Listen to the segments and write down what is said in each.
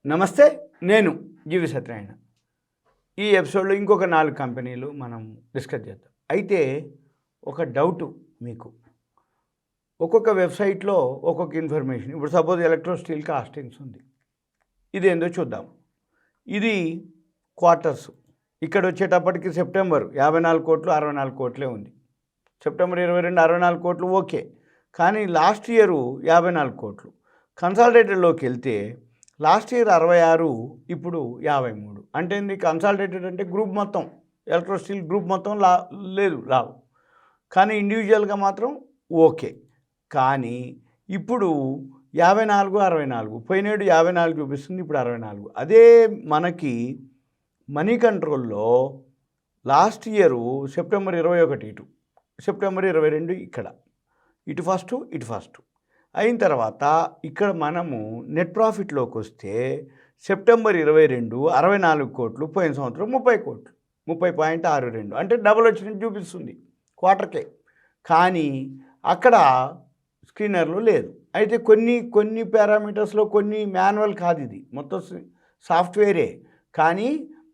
నమస్తే, నేను జీవి సత్యనారాయణ. ఈ ఎపిసోడ్లో ఇంకొక 4 కంపెనీలు మనం డిస్కస్ చేద్దాం. అయితే ఒక డౌటు మీకు, ఒక్కొక్క వెబ్సైట్లో ఒక్కొక్క ఇన్ఫర్మేషన్. ఇప్పుడు సపోజ్ ఎలక్ట్రో స్టీల్ కాస్టింగ్స్ ఉంది, ఇదేందో చూద్దాం. ఇది క్వార్టర్స్. ఇక్కడ వచ్చేటప్పటికి సెప్టెంబర్ 54 కోట్లు 64 కోట్లే ఉంది. సెప్టెంబర్ 22 64 కోట్లు ఓకే, కానీ లాస్ట్ ఇయరు 54 కోట్లు. కన్సాలిడేటెడ్లోకి వెళ్తే లాస్ట్ ఇయర్ 66, ఇప్పుడు 53. అంటే ఏంది? కన్సాలిడేటెడ్ అంటే గ్రూప్ మొత్తం, ఎలక్ట్రో స్టీల్ గ్రూప్ మొత్తం లేదు రావు, కానీ ఇండివిజువల్గా మాత్రం ఓకే. కానీ ఇప్పుడు 54 64, పోయినేడు 54 చూపిస్తుంది, ఇప్పుడు 64. అదే మనకి మనీ కంట్రోల్లో లాస్ట్ ఇయరు సెప్టెంబర్ 21 ఇటు, సెప్టెంబర్ 22 ఇక్కడ, ఇటు ఫస్ట్ అయిన తర్వాత ఇక్కడ మనము నెట్ ప్రాఫిట్లోకి వస్తే సెప్టెంబర్ 22 64 కోట్లు, పోయిన సంవత్సరం 30 కోట్లు, 30.62, అంటే డబుల్ వచ్చినట్టు చూపిస్తుంది క్వార్టర్కే. కానీ అక్కడ స్క్రీనర్లో లేదు. అయితే కొన్ని పారామీటర్స్లో కొన్ని మాన్యువల్ కాదు, ఇది మొత్తం సాఫ్ట్వేరే. కానీ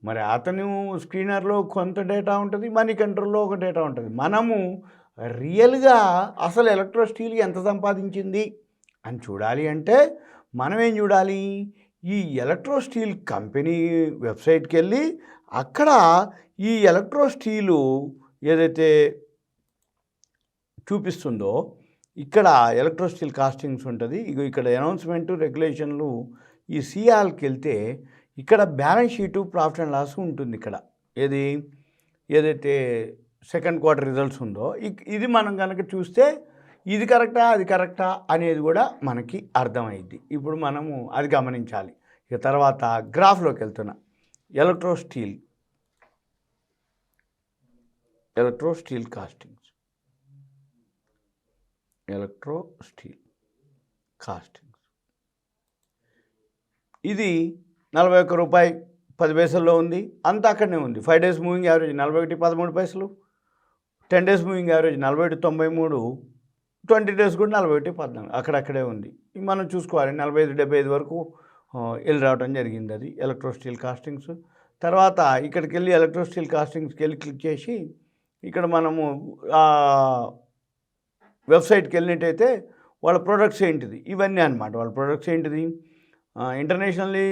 మరి అతను స్క్రీనర్లో కొంత డేటా ఉంటుంది, మనీ కంట్రోల్లో ఒక డేటా ఉంటుంది. మనము రియల్గా అసలు ఎలక్ట్రో స్టీల్ ఎంత సంపాదించింది అని చూడాలి అంటే మనం ఏం చూడాలి? ఈ ఎలక్ట్రో స్టీల్ కంపెనీ వెబ్సైట్కి వెళ్ళి అక్కడ ఈ ఎలక్ట్రో స్టీలు ఏదైతే చూపిస్తుందో ఇక్కడ ఎలక్ట్రో స్టీల్ కాస్టింగ్స్ ఉంటుంది. ఇక్కడ అనౌన్స్మెంట్ రెగ్యులేషన్లు ఈ సిఆర్కి వెళ్తే ఇక్కడ balance sheet profit and loss ఉంటుంది. ఇక్కడ ఏదైతే సెకండ్ క్వార్టర్ రిజల్ట్స్ ఉందో ఇది మనం కనుక చూస్తే ఇది కరెక్టా అది కరెక్టా అనేది కూడా మనకి అర్థమైద్ది. ఇప్పుడు మనము అది గమనించాలి. ఇక తర్వాత గ్రాఫ్లోకి వెళ్తున్నా. ఎలక్ట్రో స్టీల్ కాస్టింగ్స్, ఇది 41 రూపాయి 10 పైసల్లో ఉంది, అంతా అక్కడనే ఉంది. 5 days moving average 41 13 10 days moving average 41.93, 20 days కూడా 41.14, అక్కడక్కడే ఉంది. మనం చూసుకోవాలి. 45-75 వరకు వెళ్ళి రావడం జరిగింది అది ఎలక్ట్రో స్టీల్ కాస్టింగ్స్. తర్వాత ఇక్కడికి వెళ్ళి ఎలక్ట్రో స్టీల్ కాస్టింగ్స్కి వెళ్ళి క్లిక్ చేసి ఇక్కడ మనము వెబ్సైట్కి వెళ్ళినట్టయితే వాళ్ళ ప్రొడక్ట్స్ ఏంటిది ఇవన్నీ అనమాట. వాళ్ళ ప్రొడక్ట్స్ ఏంటిది? Internationally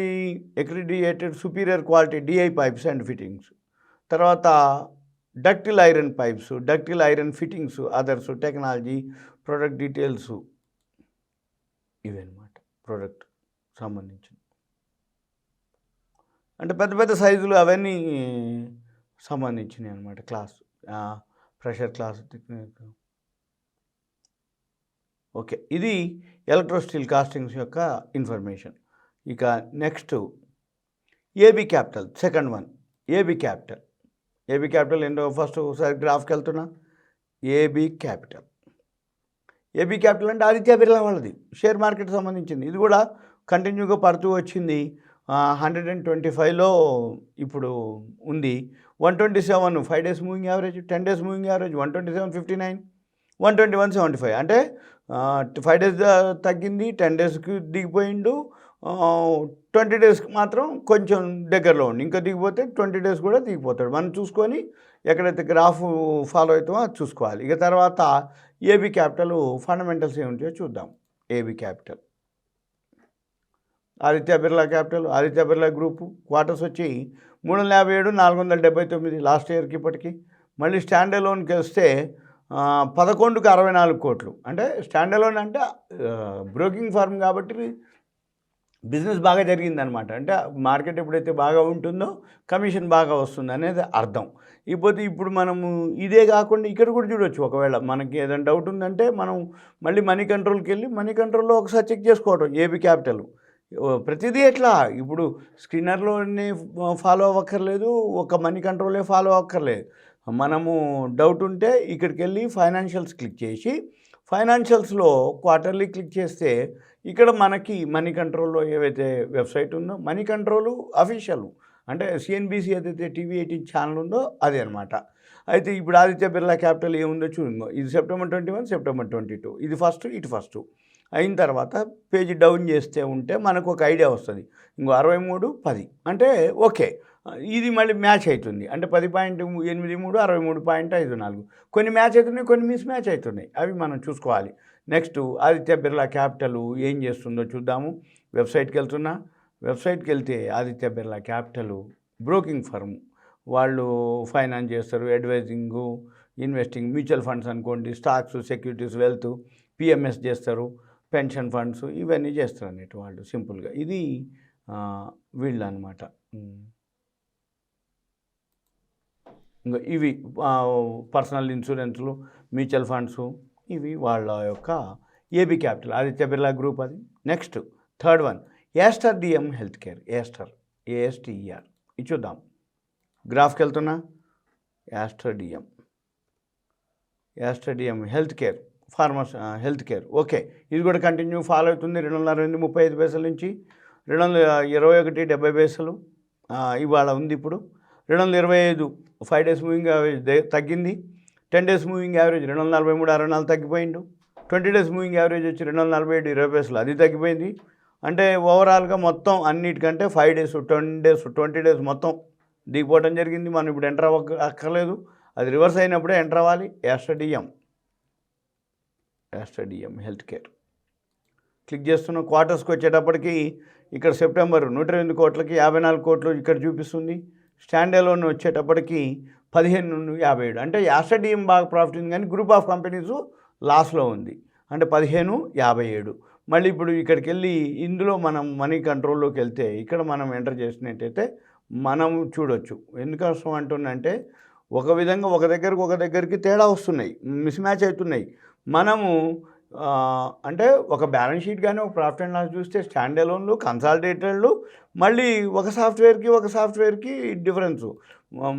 accredited superior quality DI pipes and fittings, తర్వాత ductile iron pipes, ductile iron fittings, others, technology, product details, ఇవన్నమాట ప్రొడక్ట్ సంబంధించిన. అంటే పెద్ద సైజులు అవన్నీ సంబంధించినవి అనమాట. Class, pressure class, okay. ఇది ఎలక్ట్రో స్టీల్ కాస్టింగ్స్ యొక్క ఇన్ఫర్మేషన్. ఇక next AB capital, second one AB capital ఏంటో ఫస్ట్ ఒకసారి గ్రాఫ్కి వెళ్తున్నా. ఏబీ క్యాపిటల్ అంటే ఆదిత్య బిర్లా వాళ్ళది, షేర్ మార్కెట్ సంబంధించింది. ఇది కూడా కంటిన్యూగా పడుతూ వచ్చింది. 125లో ఇప్పుడు ఉంది. 127 5 days moving average, 10 days moving average 127.59, 121.75. అంటే 5 డేస్ తగ్గింది, 10 డేస్కి దిగిపోయిండు, 20 డేస్కి మాత్రం కొంచెం దగ్గరలో ఉండి, ఇంకా దిగిపోతే 20 డేస్ కూడా దిగిపోతాడు. మనం చూసుకొని ఎక్కడైతే గ్రాఫ్ ఫాలో అవుతామో అది చూసుకోవాలి. ఇక తర్వాత ఏబీ క్యాపిటల్ ఫండమెంటల్స్ ఏముంటాయో చూద్దాం. AB capital, Aditya Birla group quarters వచ్చి 357 479 లాస్ట్ ఇయర్కి ఇప్పటికి. మళ్ళీ స్టాండ్ అలోన్కి వస్తే 11కి 64 కోట్లు. అంటే స్టాండ్ అలోన్ అంటే బ్రోకింగ్ ఫర్మ్ కాబట్టి బిజినెస్ బాగా జరిగిందనమాట. అంటే మార్కెట్ ఎప్పుడైతే బాగా ఉంటుందో కమిషన్ బాగా వస్తుంది అనేది అర్థం. ఇప్పుడు మనము ఇదే కాకుండా ఇక్కడ కూడా చూడవచ్చు. ఒకవేళ మనకి ఏదైనా డౌట్ ఉందంటే మనం మళ్ళీ మనీ కంట్రోల్కి వెళ్ళి మనీ కంట్రోల్లో ఒకసారి చెక్ చేసుకోవటం. ఏబీ క్యాపిటల్ ప్రతిదీ ఎట్లా ఇప్పుడు స్క్రీనర్లోనే ఫాలో అవ్వక్కర్లేదు, ఒక మనీ కంట్రోలే ఫాలో అవ్వక్కర్లేదు. మనము డౌట్ ఉంటే ఇక్కడికి వెళ్ళి ఫైనాన్షియల్స్ క్లిక్ చేసి ఫైనాన్షియల్స్లో క్వార్టర్లీ క్లిక్ చేస్తే ఇక్కడ మనకి మనీ కంట్రోల్లో ఏవైతే వెబ్సైట్ ఉందో మనీ కంట్రోలు అఫీషియల్, అంటే సిఎన్బిసి ఏదైతే టీవీ 18 ఛానల్ ఉందో అదే అనమాట. అయితే ఇప్పుడు ఆదిత్య బిర్లా క్యాపిటల్ ఏముందో చూడండి. ఇది సెప్టెంబర్ 21 సెప్టెంబర్ 22, ఇది ఫస్ట్ ఇటు ఫస్ట్. అయిన తర్వాత పేజీ డౌన్ చేస్తే ఉంటే మనకు ఒక ఐడియా వస్తుంది. ఇంకో 63, 10 అంటే ఓకే, ఇది మళ్ళీ మ్యాచ్ అవుతుంది. అంటే 10.83, 63.54 కొన్ని మ్యాచ్ అవుతున్నాయి, కొన్ని మిస్ మ్యాచ్ అవుతున్నాయి. అవి మనం చూసుకోవాలి. నెక్స్ట్ ఆదిత్య బిర్లా క్యాపిటల్ ఏం చేస్తుందో చూద్దాము. వెబ్సైట్కి వెళ్తున్నా. వెబ్సైట్కి వెళ్తే Aditya Birla capital broking firm, వాళ్ళు ఫైనాన్స్ చేస్తారు, అడ్వైజింగు, ఇన్వెస్టింగ్, మ్యూచువల్ ఫండ్స్ అనుకోండి, స్టాక్స్, సెక్యూరిటీస్, వెల్త్, పిఎంఎస్ చేస్తారు, పెన్షన్ ఫండ్స్, ఇవన్నీ చేస్తారు అన్నట్టు వాళ్ళు సింపుల్గా. ఇది వీళ్ళు అనమాట. ఇంకా ఇవి పర్సనల్ ఇన్సూరెన్స్లు, మ్యూచువల్ ఫండ్స్, ఇవి వాళ్ళ యొక్క AB capital, Aditya Birla group. అది next third one Aster DM health care, Aster ASTER. ఇది చూద్దాం. గ్రాఫ్కి వెళ్తున్నా. Aster DM health care, health care okay. ఇది కూడా కంటిన్యూ ఫాలో అవుతుంది. 2.35 పైసల నుంచి 221.70 పైసలు ఇవాళ ఉంది. ఇప్పుడు 225 5 డేస్ మూవింగ్ యావరేజ్ తగ్గింది. 10 days moving average 243.64 తగ్గిపోయిండు. 20 days moving average వచ్చి 247.20 పైసలు, అది తగ్గిపోయింది. అంటే ఓవరాల్గా మొత్తం అన్నిటికంటే 5 డేస్ 20 డేస్ మొత్తం దిగిపోవడం జరిగింది. మనం ఇప్పుడు ఎంటర్ అక్కర్లేదు, అది రివర్స్ అయినప్పుడే ఎంటర్ అవ్వాలి. Aster DM health care click చేస్తున్న. క్వార్టర్స్కి వచ్చేటప్పటికి ఇక్కడ సెప్టెంబర్ 108 కోట్లకి 54 కోట్లు ఇక్కడ చూపిస్తుంది. స్టాండ్ అలోన్ వచ్చేటప్పటికి 15.57. అంటే యాస్టర్ డిఎం బాగా ప్రాఫిట్ ఉంది, కానీ గ్రూప్ ఆఫ్ కంపెనీస్ లాస్లో ఉంది. అంటే 15.57. మళ్ళీ ఇప్పుడు ఇక్కడికి వెళ్ళి ఇందులో మనం మనీ కంట్రోల్లోకి వెళ్తే ఇక్కడ మనం ఎంటర్ చేసినట్టయితే మనం చూడొచ్చు. ఎందుకోసం అంటున్నంటే ఒక విధంగా ఒక దగ్గరికి తేడా వస్తున్నాయి, మిస్ మ్యాచ్ అవుతున్నాయి. మనము అంటే ఒక బ్యాలెన్స్ షీట్ కానీ ఒక ప్రాఫిట్ అండ్ లాస్ చూస్తే స్టాండ్ అలోన్లు, కన్సాలిడేటెడ్లు, మళ్ళీ ఒక సాఫ్ట్వేర్కి డిఫరెన్సు.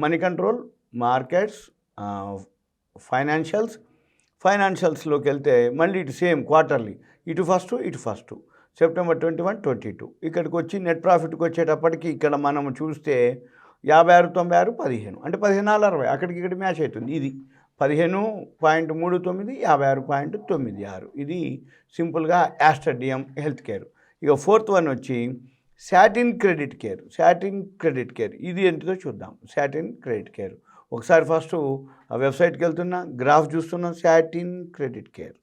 మనీ కంట్రోల్, మార్కెట్స్, ఫైనాన్షియల్స్లోకి వెళ్తే మళ్ళీ ఇటు సేమ్ క్వార్టర్లీ, ఇటు ఫస్ట్ సెప్టెంబర్ 21, 22. ఇక్కడికి వచ్చి నెట్ ప్రాఫిట్కి వచ్చేటప్పటికి ఇక్కడ మనం చూస్తే 56.96, 15 అంటే 14.60 అక్కడికి ఇక్కడ మ్యాచ్ అవుతుంది. ఇది 15.39, 56.96. ఇది సింపుల్గా యాస్టర్ డిఎం హెల్త్ కేర్. ఇక ఫోర్త్ వన్ వచ్చి సాటిన్ క్రెడిట్ కేర్. ఇది ఏంటిదో చూద్దాం. సాటిన్ క్రెడిట్ కేర్ ఒకసారి ఫస్ట్ ఆ వెబ్సైట్కి వెళ్తున్నా, గ్రాఫ్ చూస్తున్నా. సాటిన్ క్రెడిట్ కేర్,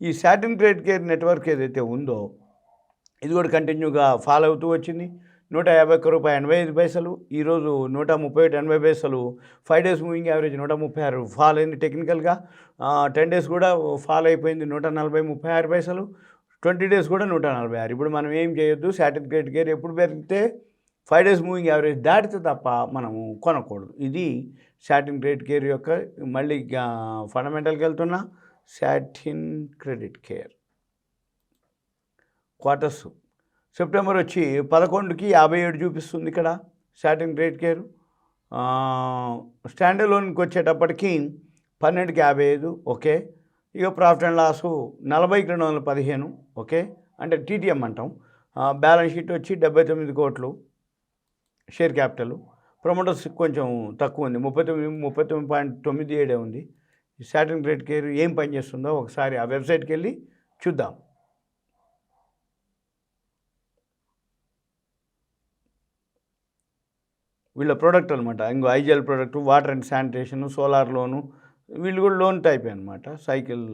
ఈ సాటిన్ క్రెడిట్ కేర్ నెట్వర్క్ ఏదైతే ఉందో ఇది కూడా కంటిన్యూగా ఫాలో అవుతూ వచ్చింది. 151 రూపాయలు 85 పైసలు, ఈరోజు 131.80 పైసలు. 5 డేస్ మూవింగ్ యావరేజ్ 136 ఫాల్ అయింది టెక్నికల్గా. 10 డేస్ కూడా ఫాల్ అయిపోయింది 140.36 పైసలు. 20 డేస్ కూడా 146. ఇప్పుడు మనం ఏం చేయొద్దు, సాటిన్ క్రెడిట్ కేర్ ఎప్పుడు పెరిగితే 5 డేస్ మూవింగ్ యావరేజ్ దాటితే తప్ప మనము కొనకూడదు. ఇది సాటిన్ క్రెడిట్ కేర్ యొక్క. మళ్ళీ ఫండమెంటల్కి వెళ్తున్నా. Satin credit care quarters September వచ్చి 11కి 57 చూపిస్తుంది ఇక్కడ సాటిన్ క్రెడిట్ కేర్. స్టాండ్ అలోన్కి వచ్చేటప్పటికి 12కి 55 ఓకే. ఇక ప్రాఫిట్ అండ్ లాసు 40కి 215 ఓకే, అంటే టీటీఎం అంటాం. బ్యాలెన్స్ షీట్ వచ్చి 79 కోట్లు. షేర్ క్యాపిటల్ ప్రమోటర్స్ కొంచెం తక్కువ ఉంది, 39.97 ఉంది. ఈ సాటిన్ క్రెడిట్ కేర్ ఏం పని చేస్తుందో ఒకసారి ఆ వెబ్సైట్కి వెళ్ళి చూద్దాం. వీళ్ళ ప్రోడక్ట్ అనమాట. ఇంకో ఐజెల్ product, water and sanitation, solar loan, వీళ్ళు కూడా లోన్ టైప్ అనమాట. సైకిల్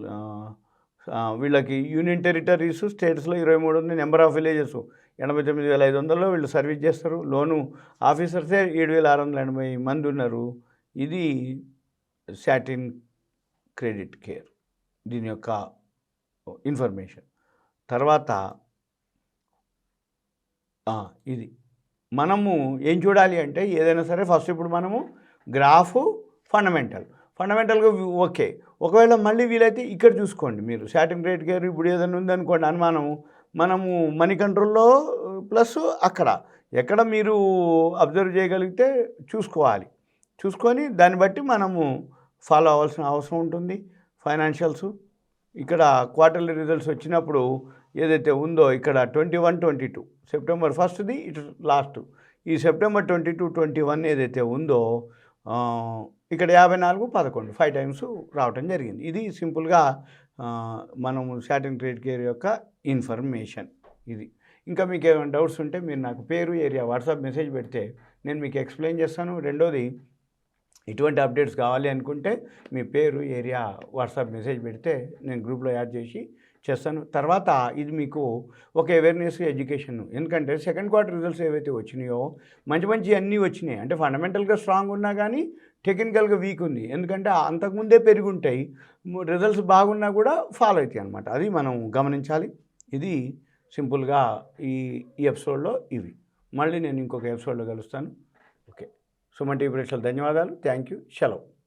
వీళ్ళకి యూనియన్ టెరిటరీస్ స్టేట్స్లో 23 ఉంది. నెంబర్ ఆఫ్ విలేజెస్ 89,500లో వీళ్ళు సర్వీస్ చేస్తారు. లోను ఆఫీసర్సే 7,680 మంది ఉన్నారు. ఇది సాటిన్ క్రెడిట్ కేర్, దీని యొక్క ఇన్ఫర్మేషన్. తర్వాత ఇది మనము ఏం చూడాలి అంటే ఏదైనా సరే ఫస్ట్ ఇప్పుడు మనము గ్రాఫ్, ఫండమెంటల్గా ఓకే. ఒకవేళ మళ్ళీ వీలైతే ఇక్కడ చూసుకోండి మీరు. సాటిన్ క్రెడిట్ కేర్ ఇప్పుడు ఏదైనా ఉందనుకోండి అనుమానము, మనము మనీ కంట్రోల్లో ప్లస్ అక్కడ ఎక్కడ మీరు అబ్జర్వ్ చేయగలిగితే చూసుకొని దాన్ని బట్టి మనము ఫాలో అవ్వాల్సిన అవసరం ఉంటుంది. ఫైనాన్షియల్స్ ఇక్కడ క్వార్టర్లీ రిజల్ట్స్ వచ్చినప్పుడు ఏదైతే ఉందో ఇక్కడ 21, 22 సెప్టెంబర్ 1ది ఇటు లాస్ట్. ఈ సెప్టెంబర్ 22, 21 ఏదైతే ఉందో ఇక్కడ 54, 11 5 టైమ్స్ రావటం జరిగింది. ఇది సింపుల్గా మనము సాటిన్ క్రెడిట్ కేర్ యొక్క ఇన్ఫర్మేషన్ ఇది. ఇంకా మీకు ఏమైనా డౌట్స్ ఉంటే మీరు నాకు పేరు, ఏరియా, వాట్సాప్ మెసేజ్ పెడితే నేను మీకు ఎక్స్ప్లెయిన్ చేస్తాను. రెండోది, ఇటువంటి అప్డేట్స్ కావాలి అనుకుంటే మీ పేరు, ఏరియా, వాట్సాప్ మెసేజ్ పెడితే నేను గ్రూప్లో యాడ్ చేసి చేస్తాను. తర్వాత ఇది మీకు ఒక అవేర్నెస్, ఎడ్యుకేషన్. ఎందుకంటే సెకండ్ క్వార్టర్ రిజల్ట్స్ ఏవైతే వచ్చినాయో మంచి అన్నీ వచ్చినాయి. అంటే ఫండమెంటల్గా స్ట్రాంగ్ ఉన్నా కానీ టెక్నికల్గా వీక్ ఉంది. ఎందుకంటే అంతకుముందే పెరిగి ఉంటాయి, రిజల్ట్స్ బాగున్నా కూడా ఫాలో అవుతాయి అనమాట. అది మనం గమనించాలి. ఇది సింపుల్గా ఈ ఎపిసోడ్లో ఇవి. మళ్ళీ నేను ఇంకొక ఎపిసోడ్లో కలుస్తాను. ఓకే. సుమన్ టీవీ ప్రేక్షకులకు ధన్యవాదాలు. Thank you. సెలవు.